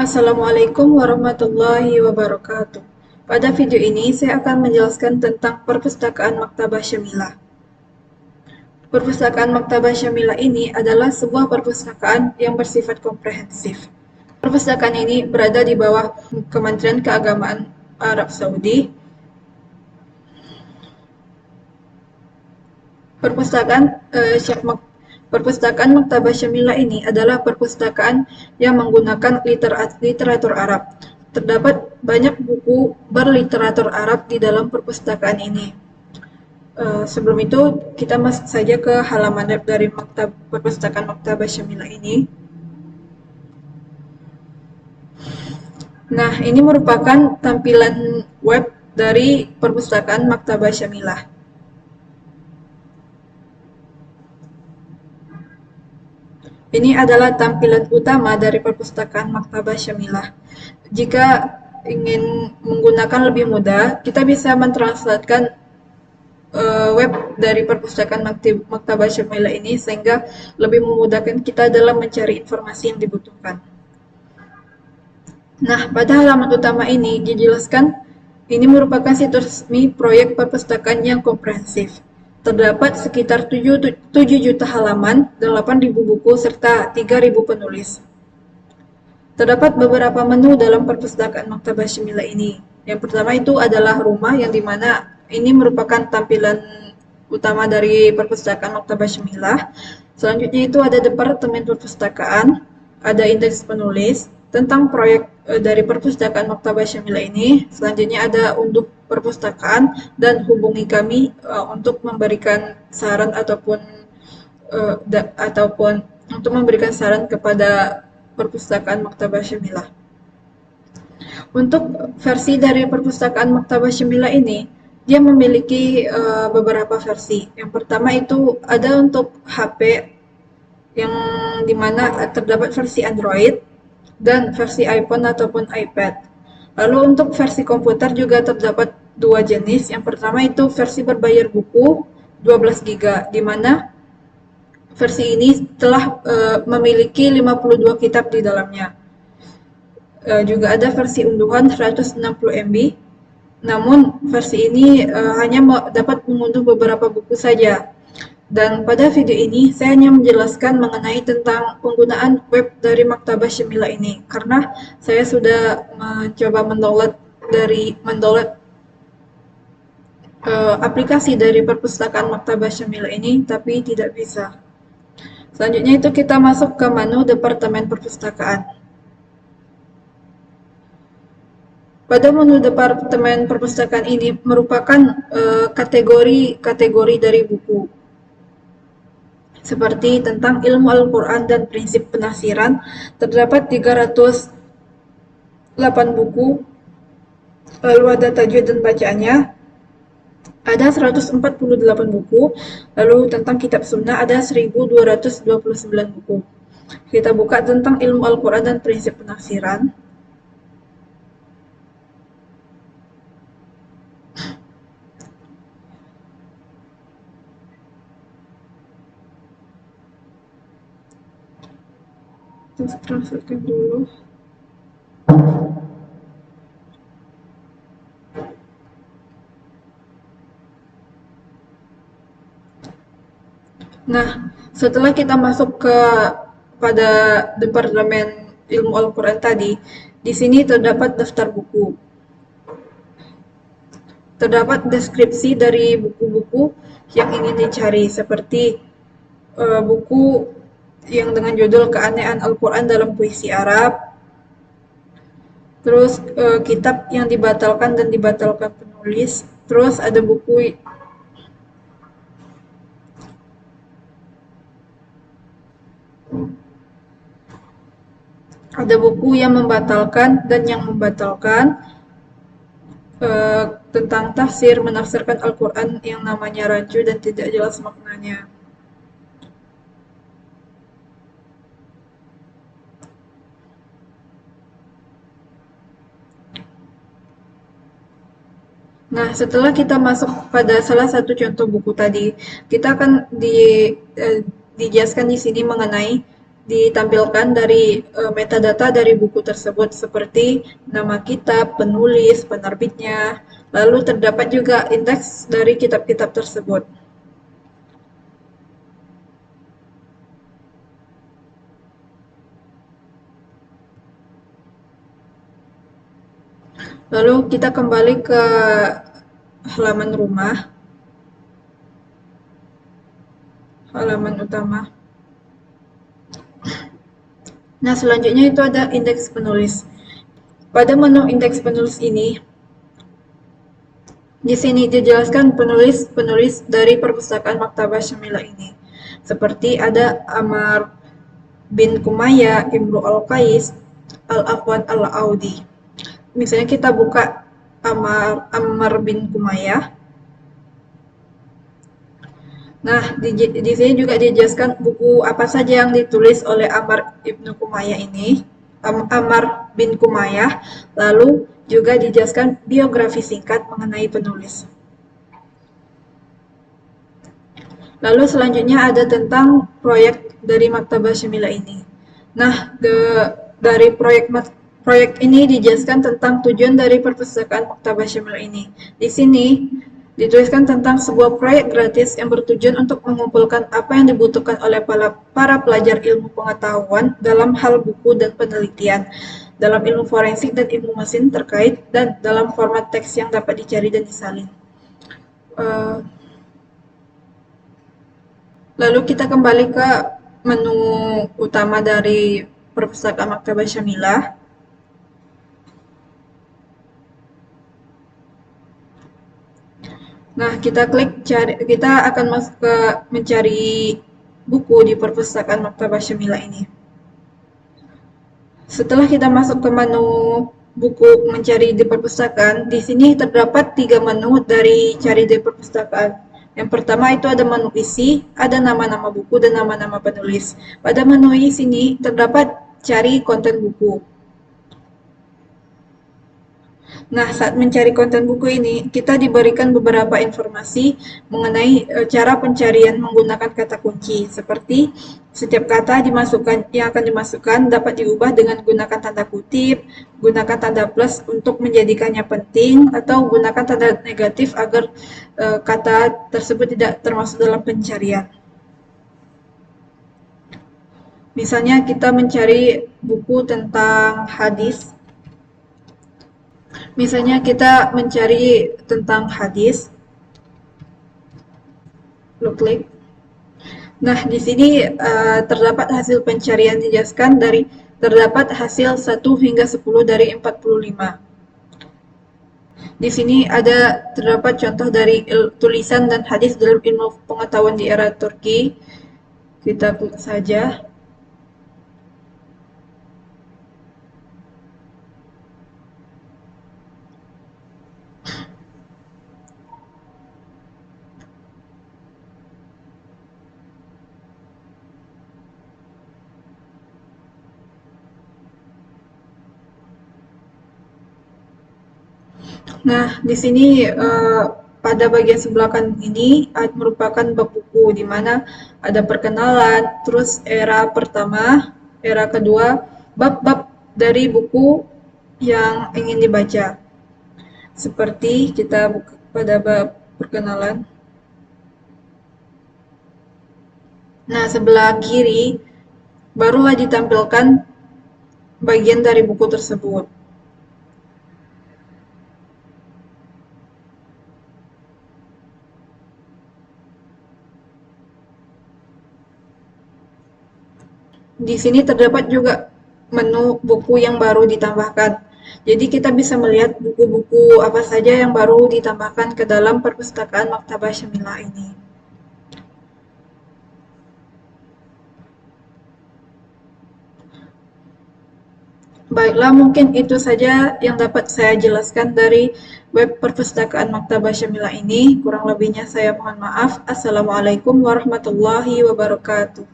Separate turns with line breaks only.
Assalamualaikum warahmatullahi wabarakatuh. Pada video ini saya akan menjelaskan tentang perpustakaan Maktabah Syamilah. Perpustakaan Maktabah Syamilah ini adalah sebuah perpustakaan yang bersifat komprehensif. Perpustakaan ini berada di bawah Kementerian Keagamaan Arab Saudi. Perpustakaan Maktabah Syamilah ini adalah perpustakaan yang menggunakan literatur Arab. Terdapat banyak buku berliteratur Arab di dalam perpustakaan ini. Sebelum itu, kita masuk saja ke halaman web dari perpustakaan Maktabah Syamilah ini. Nah, ini merupakan tampilan web dari perpustakaan Maktabah Syamilah. Ini adalah tampilan utama dari perpustakaan Maktabah Syamilah. Jika ingin menggunakan lebih mudah, kita bisa mentranslatekan web dari perpustakaan Maktabah Syamilah ini sehingga lebih memudahkan kita dalam mencari informasi yang dibutuhkan. Nah, pada halaman utama ini dijelaskan ini merupakan situs resmi proyek perpustakaan yang komprehensif. Terdapat sekitar 7 juta halaman, 8.000 buku, serta 3.000 penulis. Terdapat beberapa menu dalam perpustakaan Maktabah Syamilah ini. Yang pertama itu adalah rumah, yang dimana ini merupakan tampilan utama dari perpustakaan Maktabah Syamilah. Selanjutnya itu ada departemen perpustakaan, ada indeks penulis, tentang proyek dari perpustakaan Maktabah Syamilah ini. Selanjutnya ada untuk perpustakaan dan hubungi kami untuk memberikan saran ataupun untuk memberikan saran kepada perpustakaan Maktabah Syamilah. Untuk versi dari perpustakaan Maktabah Syamilah ini, dia memiliki beberapa versi. Yang pertama itu ada untuk HP yang dimana terdapat versi Android dan versi iPhone ataupun iPad. Lalu untuk versi komputer juga terdapat dua jenis. Yang pertama itu versi berbayar buku 12 GB, di mana versi ini telah memiliki 52 kitab di dalamnya. Juga ada versi unduhan 160 MB, namun versi ini hanya dapat mengunduh beberapa buku saja. Dan pada video ini saya hanya menjelaskan mengenai tentang penggunaan web dari Maktabah Syamilah ini, karena saya sudah mencoba mendownload aplikasi dari perpustakaan Maktabah Syamilah ini, tapi tidak bisa. Selanjutnya itu kita masuk ke menu Departemen Perpustakaan. Pada menu Departemen Perpustakaan ini merupakan kategori-kategori dari buku, seperti tentang ilmu Al-Quran dan prinsip penafsiran. Terdapat 308 buku, lalu ada tajwid dan bacaannya, ada 148 buku, lalu tentang kitab sunnah ada 1229 buku. Kita buka tentang ilmu Al-Quran dan prinsip penafsiran. Kita transferkan dulu. Nah, setelah kita masuk pada Departemen Ilmu Al-Quran tadi, di sini terdapat daftar buku. Terdapat deskripsi dari buku-buku yang ingin dicari, seperti buku yang dengan judul Keanehan Al-Quran dalam Puisi Arab, terus kitab yang dibatalkan dan dibatalkan penulis, terus ada buku yang membatalkan dan yang membatalkan, tentang tafsir, menafsirkan Al-Quran yang namanya rancu dan tidak jelas maknanya. Nah, setelah kita masuk pada salah satu contoh buku tadi, kita akan dijelaskan di sini mengenai ditampilkan dari metadata dari buku tersebut seperti nama kitab, penulis, penerbitnya, lalu terdapat juga indeks dari kitab-kitab tersebut. Lalu kita kembali ke halaman rumah, halaman utama. Nah, selanjutnya itu ada indeks penulis. Pada menu indeks penulis ini, di sini dijelaskan penulis-penulis dari perpustakaan Maktabah Syamilah ini. Seperti ada Amar bin Kumaya, Imru Al-Qais, Al-Afwan Al-Audi. Misalnya kita buka Ammar bin Kumaya. Nah, di sini juga dijelaskan buku apa saja yang ditulis oleh Ammar ibnu Kumaya ini, Ammar bin Kumaya. Lalu juga dijelaskan biografi singkat mengenai penulis. Lalu selanjutnya ada tentang proyek dari Maktabah Syamilah ini. Nah, dari proyek ini dijelaskan tentang tujuan dari perpustakaan Maktabah Syamilah ini. Di sini dituliskan tentang sebuah proyek gratis yang bertujuan untuk mengumpulkan apa yang dibutuhkan oleh para pelajar ilmu pengetahuan dalam hal buku dan penelitian, dalam ilmu forensik dan ilmu mesin terkait, dan dalam format teks yang dapat dicari dan disalin. Lalu kita kembali ke menu utama dari perpustakaan Maktabah Syamilah. Nah, kita klik cari, kita akan masuk ke mencari buku di perpustakaan Maktabah Syamilah ini. Setelah kita masuk ke menu buku mencari di perpustakaan, di sini terdapat 3 menu dari cari di perpustakaan. Yang pertama itu ada menu isi, ada nama-nama buku dan nama-nama penulis. Pada menu isi ini terdapat cari konten buku. Nah, saat mencari konten buku ini, kita diberikan beberapa informasi mengenai cara pencarian menggunakan kata kunci, seperti setiap kata yang akan dimasukkan dapat diubah dengan gunakan tanda kutip, gunakan tanda plus untuk menjadikannya penting, atau gunakan tanda negatif agar kata tersebut tidak termasuk dalam pencarian. Misalnya kita mencari buku tentang hadis. Misalnya kita mencari tentang hadis, lalu klik. Nah, di sini terdapat hasil pencarian dijelaskan dari terdapat hasil 1 hingga 10 dari 45. Di sini terdapat contoh dari tulisan dan hadis dalam ilmu pengetahuan di era Turki. Kita klik saja. Nah, di sini pada bagian sebelah kanan ini merupakan bab buku, di mana ada perkenalan, terus era pertama, era kedua, bab-bab dari buku yang ingin dibaca. Seperti kita buka pada bab perkenalan. Nah, sebelah kiri barulah ditampilkan bagian dari buku tersebut. Di sini terdapat juga menu buku yang baru ditambahkan. Jadi kita bisa melihat buku-buku apa saja yang baru ditambahkan ke dalam perpustakaan Maktabah Syamilah ini. Baiklah, mungkin itu saja yang dapat saya jelaskan dari web perpustakaan Maktabah Syamilah ini. Kurang lebihnya saya mohon maaf. Assalamualaikum warahmatullahi wabarakatuh.